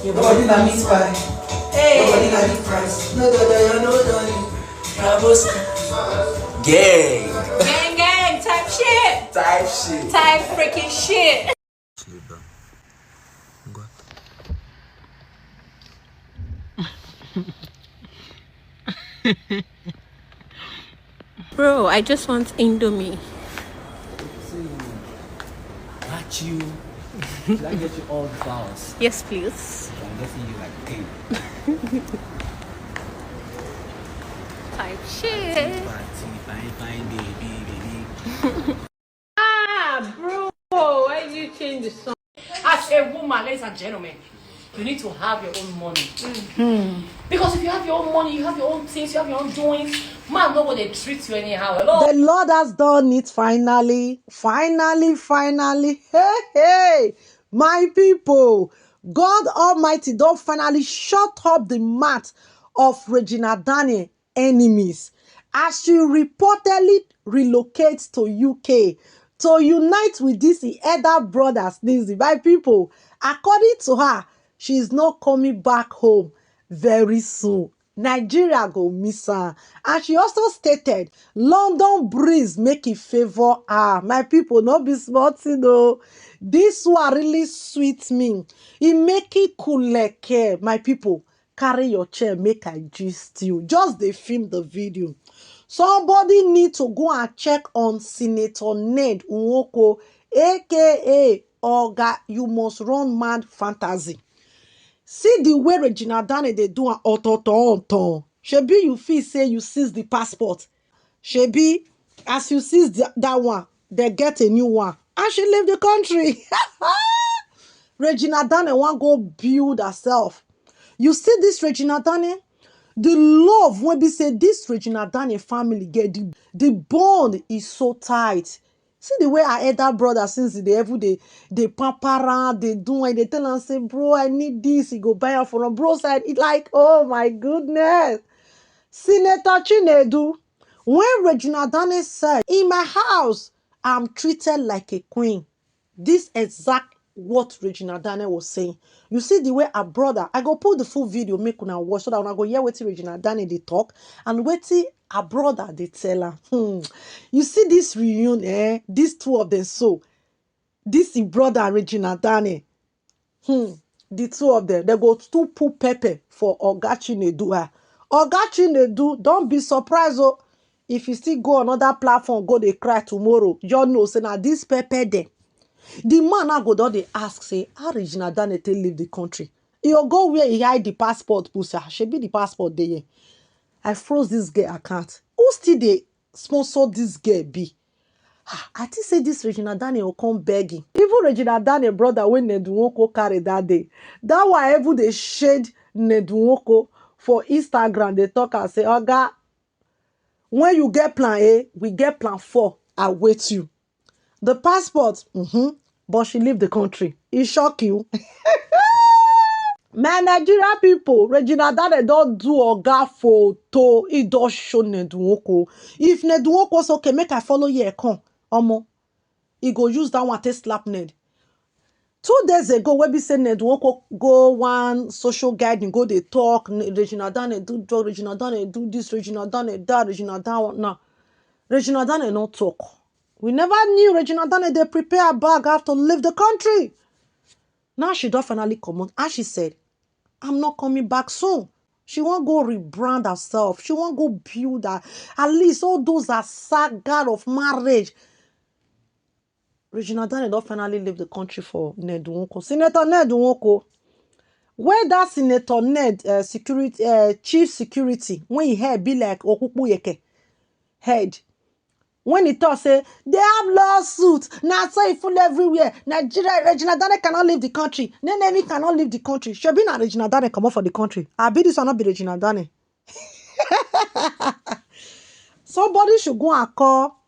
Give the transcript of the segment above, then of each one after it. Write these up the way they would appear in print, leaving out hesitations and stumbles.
Your body na meat pie. Hey. Your body na deep fries. No, gang. Gang, type shit. Type freaking shit. Bro, I just want Indomie. Got you. Should I get you all the flowers? Yes, please. I'm guessing you like 10. Type shit. Fine, baby. Ah, bro, why did you change the song? As a woman, ladies and gentlemen, you need to have your own money. Because if you have your own money, you have your own things, you have your own doings, man, nobody treats you anyhow. Hello? The Lord has done it finally. Hey, my people. God Almighty don't finally shut up the mouth of Regina Daniels' enemies as she reportedly relocates to UK to unite with these elder brothers. Sneezy, my people. According to her, she is not coming back home very soon. Nigeria go miss her. And she also stated London breeze make it favor her. My people, no be smart, you know. This one really sweet me. It make it cool like my people. Carry your chair, make I gist you. Just they film the video. Somebody need to go and check on Senator Ned Nwoko, aka Oga, you must run mad fantasy. See the way Regina Daniels they do an auto. Shebi you feel say you seize the passport. Shebi as you seize that one, they get a new one. And she leave the country. Regina Daniels want go build herself. You see this Regina Daniels? The love when we say this Regina Daniels family get the bond is so tight. See the way our elder brother since they pamper they do and they tell and say, bro, I need this. He go buy her for a bro side. It like, oh my goodness. Senator Chinedu, when Regina Daniels said, in my house, I'm treated like a queen. This exact what Regina Daniels was saying. You see the way her brother, I go put the full video, make una watch so that I go hear what Regina Daniels they talk and what her brother they tell her. You see this reunion, these two of them so. This is brother Regina Daniels. The two of them, they go to put pepper for Oga Chinedu. Oga Chinedu, don't be surprised if you still go another platform, go they cry tomorrow. You know, say now this pepper there. The man now go down they ask, say, how Regina Daniels leave the country? You go where he hide the passport, pussy. Should be the passport there. I froze this girl account. Who still they sponsor this girl be? I think say this Regina Daniels will come begging. Even Regina Daniels brother when Ned Nwoko carry that day. That why even they shade Ned Nwoko for Instagram. They talk and say, Oga, when you get plan A, we get plan 4. I wait you. The passport, but she leave the country. It shock you. My Nigeria people, Regina Daniels don't do Oga photo. It does show Ned Nwoko. If Ned Nwoko say, okay, make I follow you, come. Omo, he go use that one to slap Ned. 2 days ago, when we say Ned Nwoko go one social guide and go they talk, Regina Daniels do drug, Regina Daniels do this, Regina Daniels that, Regina Daniels now. Regina Daniels not talk. We never knew Regina Daniels they prepare a bag after leave the country. Now she don't finally come out and she said, I'm not coming back soon. She won't go rebrand herself. She won't go build her. At least all those are saga of marriage. Regina Daniels don't finally leave the country for Ned Nwoko. Senator Ned Nwoko, where that Senator Ned chief security, when he head be like Okukuyeke head. When he talk say, they have lawsuits. Now so it full everywhere. Nigeria, Regina Daniels cannot leave the country. Nenemi cannot leave the country. Should be not Regina Daniels come out for the country. I be this will not be Regina Daniels. Somebody should go and call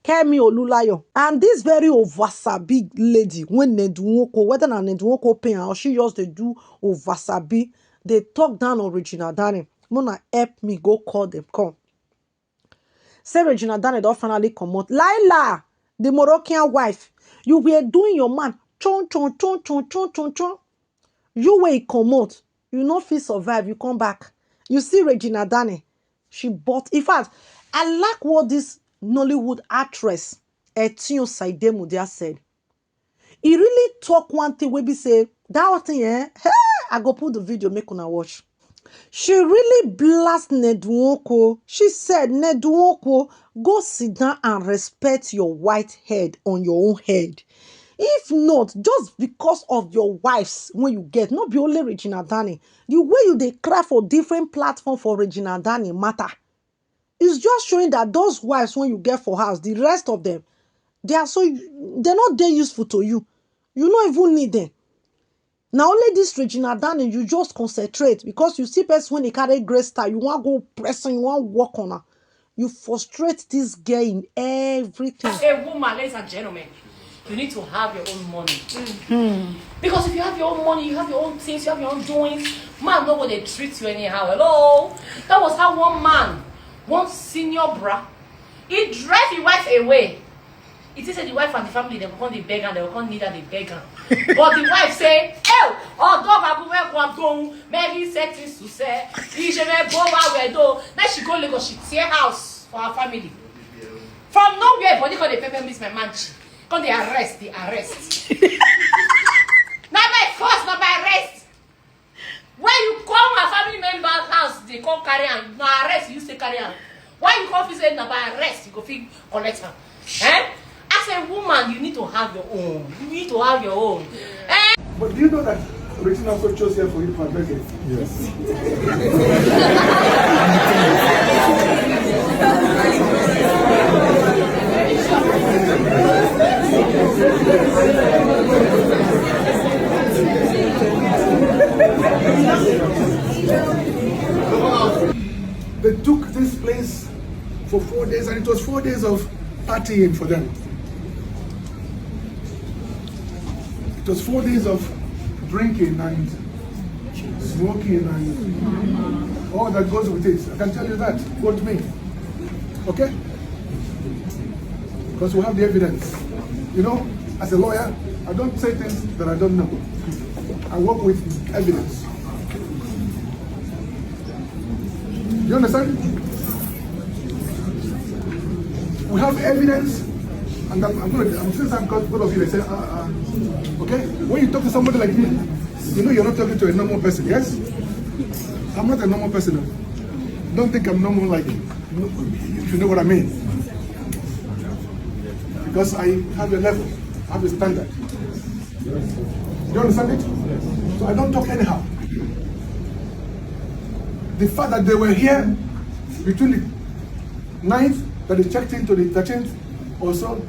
Kemi Olulayo. And this very oversabi lady, when Ned Nwoko, whether or Ned Nwoko pay or she just they do oversabi, they talk down on Regina Daniels. Mona help me go call them. Come. Say Regina Daniels don't finally come out. Laila, the Moroccan wife, you were doing your man. Chon, chon, chon, chon, chon, chon, chon. You where you comot, you no fit survive, you come back. You see Regina Daniels, she bought. In fact, I like what this Nollywood actress Etinyo Saidemudia said. He really talk one thing wey be say that thing, hey, I go put the video, make una watch. She really blast Ned Nwoko. She said, Ned Nwoko, go sit down and respect your white head on your own head. If not, just because of your wives when you get, not be only Regina Daniels, the way you dey cry for different platform for Regina Daniels matter. It's just showing that those wives when you get for house, the rest of them, they're not that useful to you. You don't even need them. Now only this Regina Daniels, you just concentrate because you see person when they carry great style, you want to go pressing, you want to work on her. You frustrate this girl in everything. As a woman, ladies and gentlemen, you need to have your own money. Because if you have your own money, you have your own things, you have your own doings, man, no one they treat you anyhow. Hello? That was how one man, one senior bra, he drive his wife away. It is the wife and the family, they will come the beg and they will come neither the beg. But the wife say, oh, dog, I will go, maybe set things to say, je vais go where we do. Then she go Lagos, she tear house for her family. From nowhere, body call the pepper miss my man. Come they arrest. Now my first, not my arrest. When you come a family member's house, they come carry on. No arrest, you say carry on. Why you come say no by arrest, you go feel collect her. Eh? As a woman, you need to have your own. You need to have your own. Eh? But do you know that Regina also chose here for you for birthday? Yes. They took this place for 4 days, and it was 4 days of partying for them. It was 4 days of drinking and smoking and all that goes with it. I can tell you that. Quote me. Okay? Because we have the evidence. You know, as a lawyer, I don't say things that I don't know. I work with evidence. You understand? We have evidence, and I'm since I've got both of you, they say, okay? When you talk to somebody like me, you know you're not talking to a normal person, yes? I'm not a normal person. Don't think I'm normal like you, if you know what I mean. Because I have a level, I have a standard. You understand it? So I don't talk anyhow. The fact that they were here between the 9th that they checked into the 13th or so,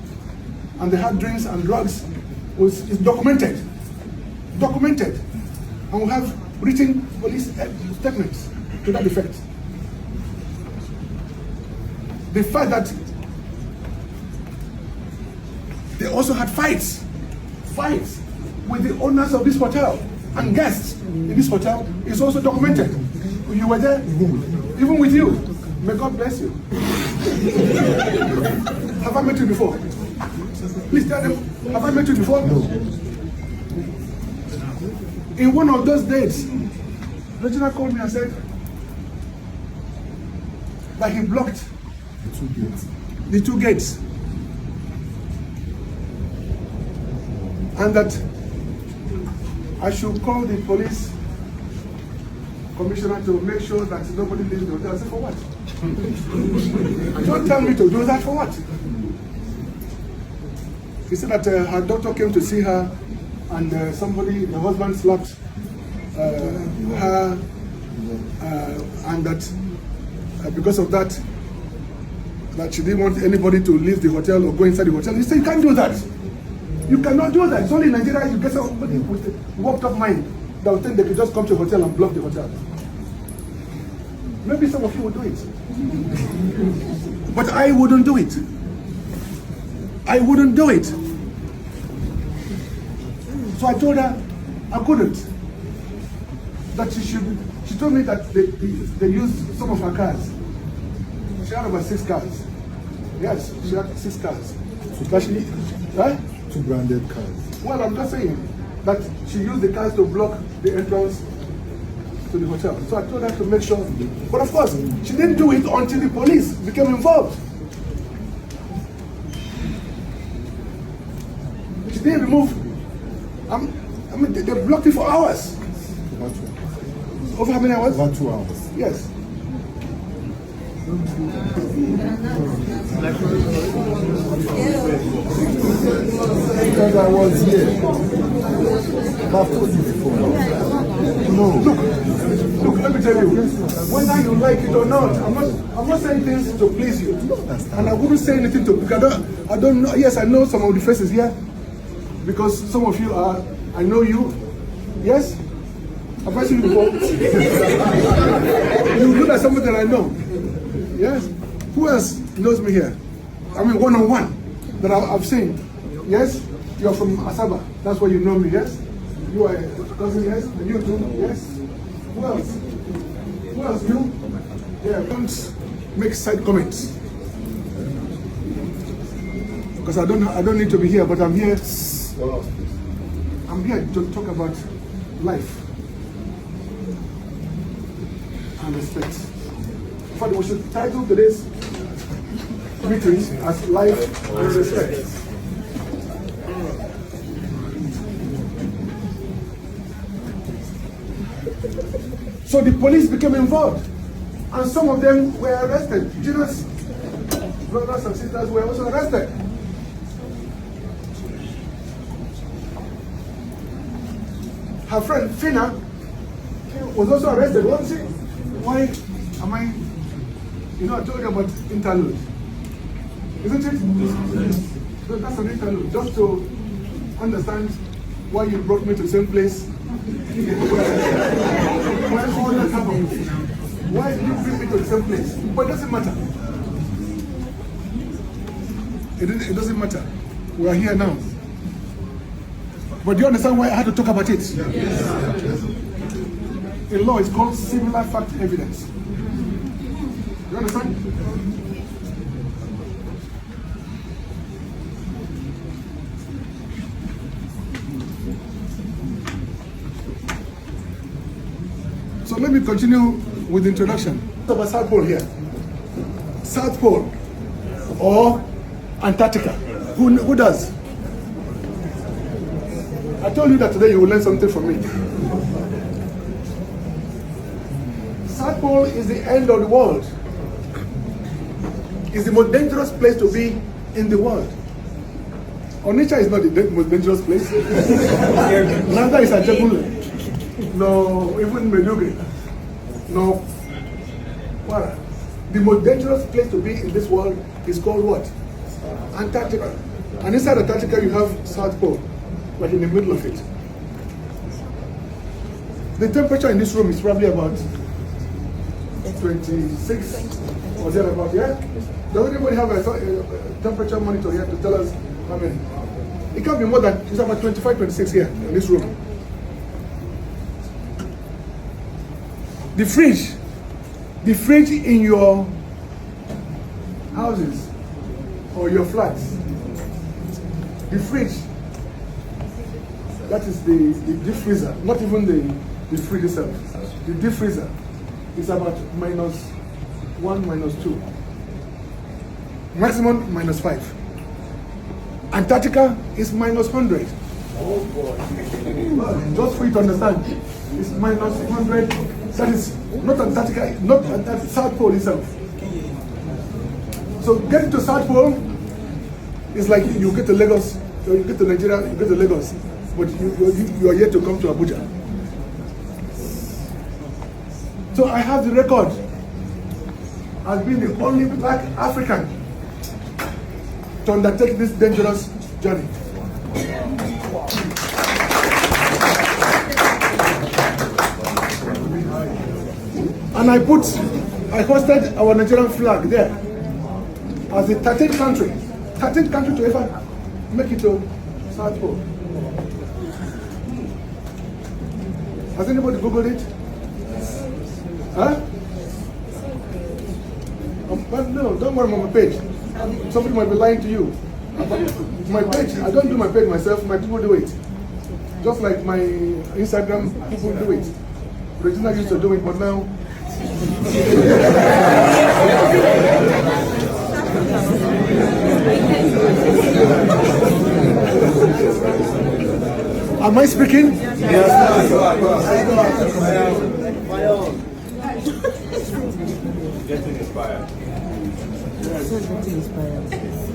and they had drinks and drugs, is documented. Documented. And we have written police statements to that effect. The fact that they also had fights with the owners of this hotel and guests in this hotel is also documented. You were there, even with you. May God bless you. Have I met you before? Please tell them, have I met you before? No. In one of those days, Regina called me and said that he blocked the two gates. And that I should call the police commissioner to make sure that nobody leaves the hotel. I said, for what? Don't tell me to do that, for what? He said that her doctor came to see her, and the husband slapped her, and that because of that, she didn't want anybody to leave the hotel or go inside the hotel. He said, you can't do that. You cannot do that. It's only in Nigeria you get somebody with a warped up mind that would think they could just come to a hotel and block the hotel. Maybe some of you will do it. But I wouldn't do it. I wouldn't do it. So I told her I couldn't. That she told me that they used some of her cars. She had about 6 cars. Yes, she had 6 cars. But she, right? 2 branded cars. Well, I'm just saying. that she used the cars to block the entrance to the hotel. So I told her to make sure. But of course, she didn't do it until the police became involved. She didn't remove. I mean, they blocked it for hours. Over how many hours? About 2 hours. Yes. Because I was here. I've told you before. No. Look, let me tell you, whether you like it or not, I'm not saying things to please you. And I wouldn't say anything to, because I don't know, yes, I know some of the faces here, because some of you are, I know you, yes? I've asked you before. You look like somebody that I know. Yes? Who else knows me here? I mean, one-on-one that I've seen. Yes? You're from Asaba. That's why you know me, yes? You are a cousin, yes? And you too, yes? Who else? Who else? You? Yeah, don't make side comments. Because I don't need to be here, but I'm here. I'm here to talk about life and respect. In fact, we should title today's meeting as Life and Respect. So the police became involved, and some of them were arrested. Gina's brothers and sisters were also arrested. Her friend Fina was also arrested, wasn't she? Why am I? You know, I told you about interlude, isn't it? So that's an interlude, just to understand why you brought me to the same place. Why all that happened? Why did you bring me to the same place? But it doesn't matter. It doesn't matter. We are here now. But do you understand why I had to talk about it? Yes. In law, it's called similar fact evidence. You understand? So let me continue with the introduction. About South Pole here. South Pole or Antarctica. Who does? I told you that today you will learn something from me. South Pole is the end of the world. It's the most dangerous place to be in the world. Onitsha is not the most dangerous place. Neither is Ajebule. No, even Meluge. No. What? The most dangerous place to be in this world is called what? Antarctica. And inside Antarctica you have South Pole, like in the middle of it. The temperature in this room is probably about 26 or thereabout, yeah? Does anybody have a temperature monitor here to tell us how many? It can't be more than, it's about 25, 26 here in this room. The fridge in your houses or your flats, the fridge, that is the deep freezer, not even the fridge itself. The deep freezer is about -1, -2. Maximum -5. Antarctica is -100. Oh boy. Just for you to understand, it's -100. That is not Antarctica, not Antarctica, South Pole itself. So getting to South Pole is like you get to Lagos, you get to Nigeria, you get to Lagos, but you are yet to come to Abuja. So I have the record as being the only black African to undertake this dangerous journey. And I hosted our Nigerian flag there as the 13th country to ever make it to South Pole. Has anybody Googled it? Huh? But no, don't worry about my page. Somebody might be lying to you. My page, I don't do my page myself, my people do it. Just like my Instagram people do it. Regina used to do it, but now. Am I speaking? Yes. Getting inspired.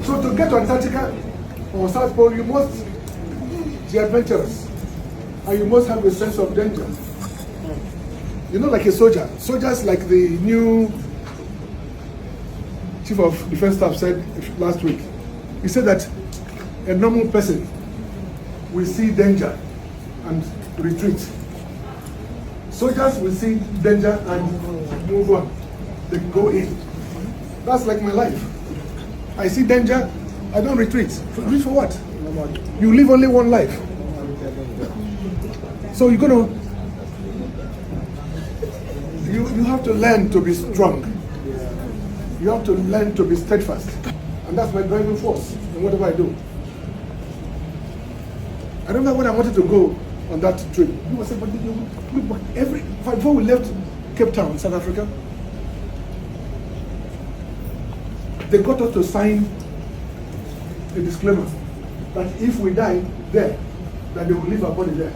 So to get to Antarctica or South Pole, you must be adventurous. And you must have a sense of danger. You know, like a soldier. Soldiers, like the new Chief of Defense Staff said last week. He said that a normal person will see danger and retreat. Soldiers will see danger and move on. They go in. That's like my life. I see danger, I don't retreat. Retreat for what? You live only one life. So you're gonna, you have to learn to be strong. You have to learn to be steadfast. And that's my driving force in whatever I do. I remember when I wanted to go on that trip. People said, but before we left Cape Town, South Africa, they got us to sign a disclaimer that if we die there, that they will leave our body there.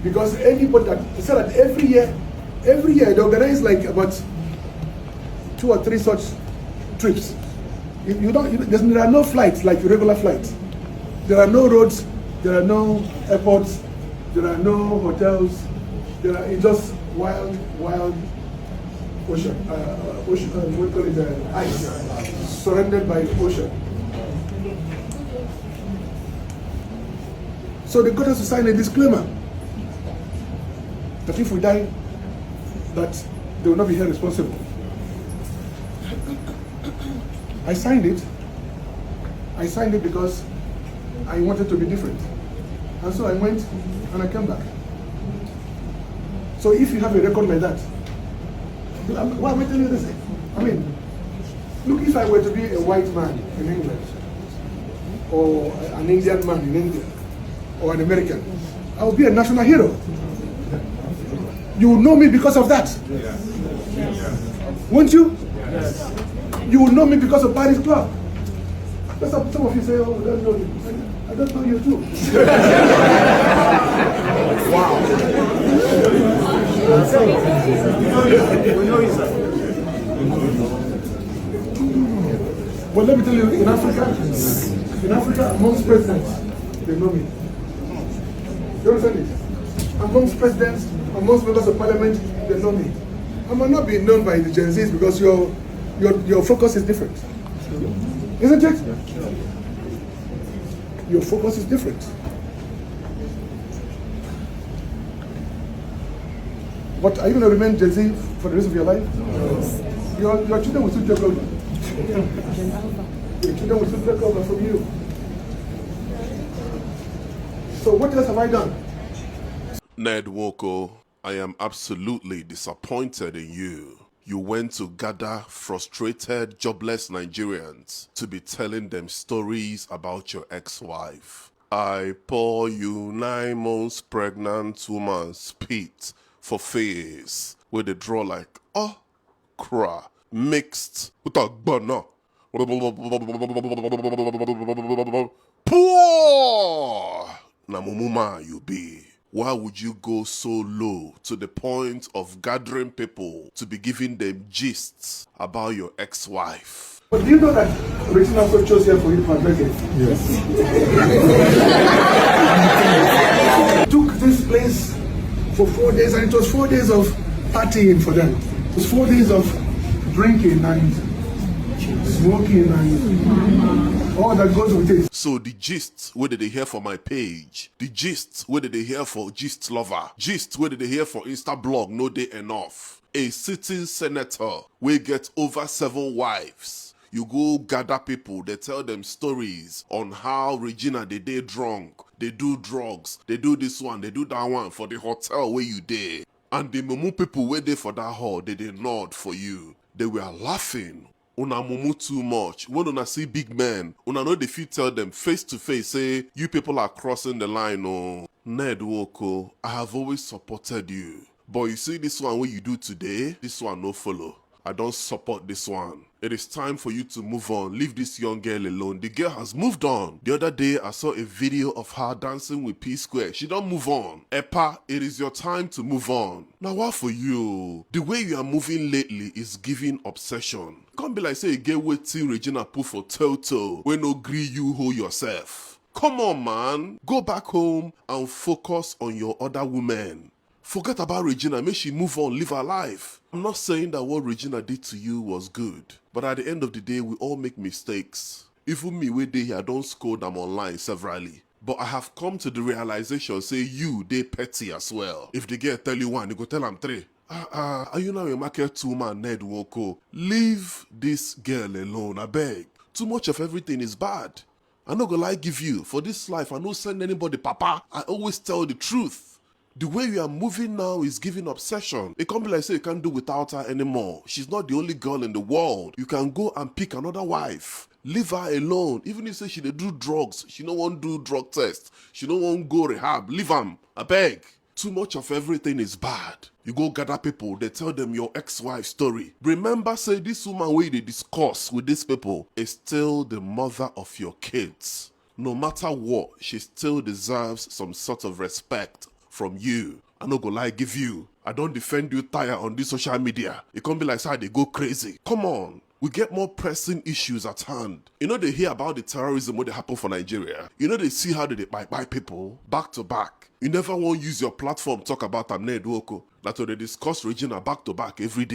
Because anybody that said that every year they organize like about 2 or 3 such trips. There are no flights like regular flights. There are no roads, there are no airports, there are no hotels. It's just wild ocean. What do you call it? Ice, surrounded by ocean. So they got us to sign a disclaimer that if we die, that they will not be held responsible. I signed it. I signed it because I wanted to be different. And so I went and I came back. So if you have a record like that, why am I telling you this? I mean, look, if I were to be a white man in England, or an Indian man in India, or an American, I would be a national hero. You will know me because of that. Won't you? Yes. You will know me because of Paris Club. That's what some of you say, oh, I don't know you. I don't know you too. Wow. We know you, sir. Well, let me tell you, in Africa, amongst presidents, they know me. You understand it? Amongst presidents, amongst members of parliament, they know me. I might not be known by the Gen Zs because your focus is different. Isn't it? Your focus is different. But are you going to remain Gen Z for the rest of your life? No. Your children will soon take over. Your children will soon take over from you. So what else have I done? Ned Nwoko, I am absolutely disappointed in you. You went to gather frustrated, jobless Nigerians to be telling them stories about your ex-wife. I pour you 9 months pregnant woman's spit for face, where they draw like okra mixed with a banana. Poor Namumuma you be. Why would you go so low to the point of gathering people to be giving them gists about your ex-wife? But do you know that Regina also chose here for you to address it? Yes. Took this place for 4 days, and it was 4 days of partying for them. It was 4 days of drinking and smoking and all that goes with it. So the gist, where did they hear for my page? The gist, where did they hear for Gist Lover? Gist, where did they hear for Insta Blog? No day enough. A sitting senator will get over 7 wives. You go gather people, they tell them stories on how Regina, they drunk, they do drugs, they do this one, they do that one for the hotel where you did. And the Mumu people where they for that hall, they nod for you. They were laughing una mumu too much. When una see big men, una know the fit tell them face to face, say, you people are crossing the line, oh. Ned Nwoko, I have always supported you. But you see this one what you do today, this one no follow. I don't support this one. It is time for you to move on. Leave this young girl alone. The girl has moved on. The other day, I saw a video of her dancing with P-Square. She don't move on. Epa, it is your time to move on. Now what for you? The way you are moving lately is giving obsession. Can't be like say you get waiting Regina put for Toto when no gree you hold yourself. Come on, man. Go back home and focus on your other women. Forget about Regina, make she move on, live her life. I'm not saying that what Regina did to you was good, but at the end of the day, we all make mistakes. Even me, wey dey here, I don't scold them online severally. But I have come to the realization, say you, they petty as well. If the girl tell you one, you go tell them three. Are you now a market two-man, Ned Nwoko? Leave this girl alone, I beg. Too much of everything is bad. I no go lie give you. For this life, I no send anybody papa. I always tell the truth. The way you are moving now is giving obsession. It can't be like say you can't do without her anymore. She's not the only girl in the world. You can go and pick another wife. Leave her alone. Even if say she dey do drugs, she no wan do drug test. She no wan go rehab. Leave am. I beg. Too much of everything is bad. You go gather people, they tell them your ex-wife story. Remember, say this woman wey they discuss with these people is still the mother of your kids. No matter what, she still deserves some sort of respect from you. I no go lie give you. I don't defend you tire on this social media. It can't be like how they go crazy. Come on. We get more pressing issues at hand. You know they hear about the terrorism when they happen for Nigeria. You know they see how they buy people back to back. You never want to use your platform talk about Ned Nwoko. That they discuss Regina back to back every day.